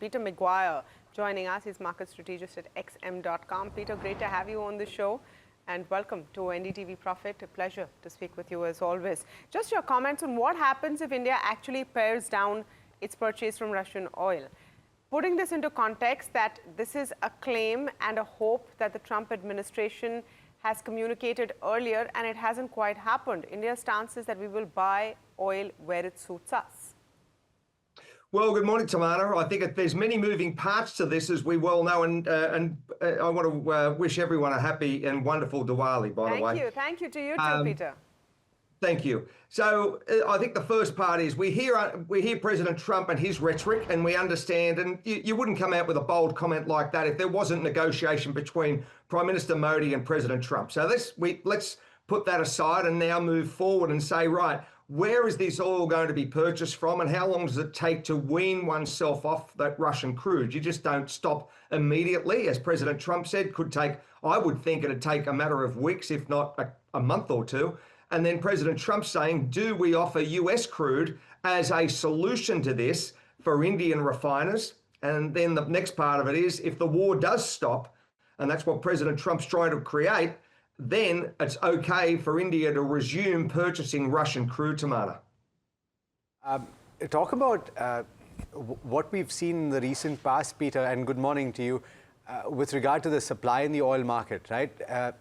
Peter McGuire joining us. He's market strategist at xm.com. Peter, great to have you on the show. And welcome to NDTV Profit. A pleasure to speak with you as always. Just your comments on what happens if India actually pares down its purchase from Russian oil. Putting this into context that this is a claim and a hope that the Trump administration has communicated earlier, and it hasn't quite happened. India's stance is that we will buy oil where it suits us. Well, good morning, Tamana. I think there's many moving parts to this, as we well know, and I want to wish everyone a happy and wonderful Diwali, by the way. Thank you to you too, Peter. Thank you. So I think the first part is we hear President Trump and his rhetoric, and we understand, and you wouldn't come out with a bold comment like that if there wasn't negotiation between Prime Minister Modi and President Trump. So let's put that aside and now move forward and say, right, where is this oil going to be purchased from, and how long does it take to wean oneself off that Russian crude? You just don't stop immediately, as President Trump said. Could take, I would think it'd take a matter of weeks, if not a month or two. And then President Trump saying, do we offer US crude as a solution to this for Indian refiners? And then the next part of it is, if the war does stop, and that's what President Trump's trying to create, then it's okay for India to resume purchasing Russian crude, Tamana. Talk about what we've seen in the recent past, Peter, and good morning to you, with regard to the supply in the oil market, right?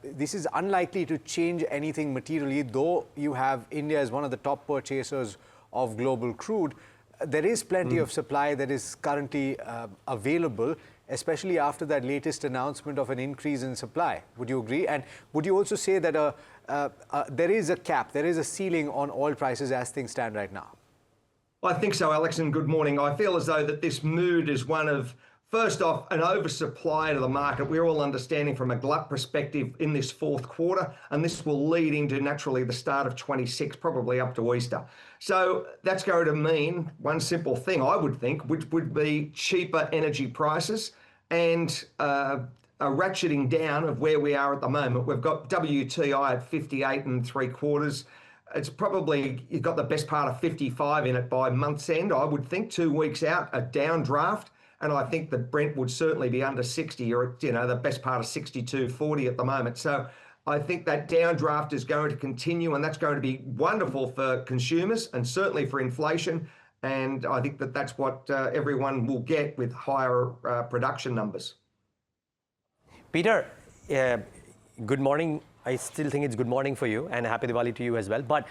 This is unlikely to change anything materially, though you have India as one of the top purchasers of global crude. There is plenty of supply that is currently available, especially after that latest announcement of an increase in supply. Would you agree? And would you also say that there is a cap, there is a ceiling on oil prices as things stand right now? I think so, Alex, and good morning. I feel as though that this mood is one of, first off, an oversupply to the market. We're all understanding from a glut perspective in this fourth quarter, and this will lead into naturally the start of 26, probably up to Easter. So that's going to mean one simple thing, I would think, which would be cheaper energy prices and a ratcheting down of where we are at the moment. We've got WTI at 58 3/4. It's probably, you've got the best part of 55 in it by month's end, I would think, 2 weeks out, a downdraft. And I think that Brent would certainly be under 60, or, you know, the best part of 62.40 at the moment. So I think that downdraft is going to continue, and that's going to be wonderful for consumers and certainly for inflation. And I think that that's what everyone will get with higher production numbers. Peter, good morning. I still think it's good morning for you, and happy Diwali to you as well. But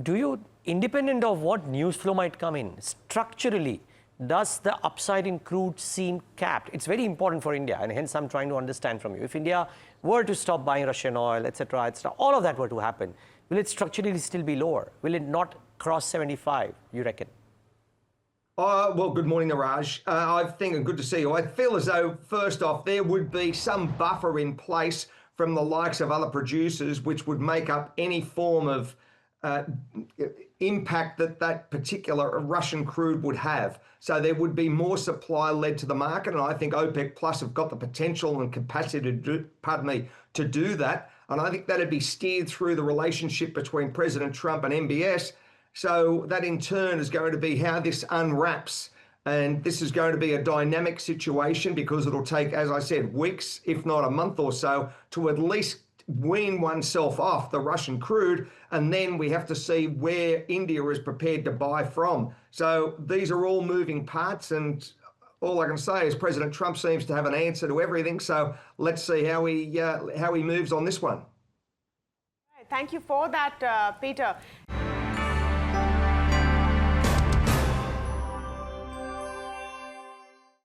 do you, independent of what news flow might come in, structurally, does the upside in crude seem capped? It's very important for India, and hence I'm trying to understand from you. If India were to stop buying Russian oil, etc., all of that were to happen, will it structurally still be lower? Will it not cross 75, you reckon? Well, good morning, Niraj. I think, and good to see you. I feel as though, first off, there would be some buffer in place from the likes of other producers, which would make up any form of impact that particular Russian crude would have. So there would be more supply led to the market, and I think OPEC Plus have got the potential and capacity to do that. And I think that'd be steered through the relationship between President Trump and MBS. So that in turn is going to be how this unwraps. And this is going to be a dynamic situation, because it'll take, as I said, weeks, if not a month or so, to at least wean oneself off the Russian crude, and then we have to see where India is prepared to buy from. So these are all moving parts, and all I can say is President Trump seems to have an answer to everything. So let's see how he moves on this one. Thank you for that, Peter.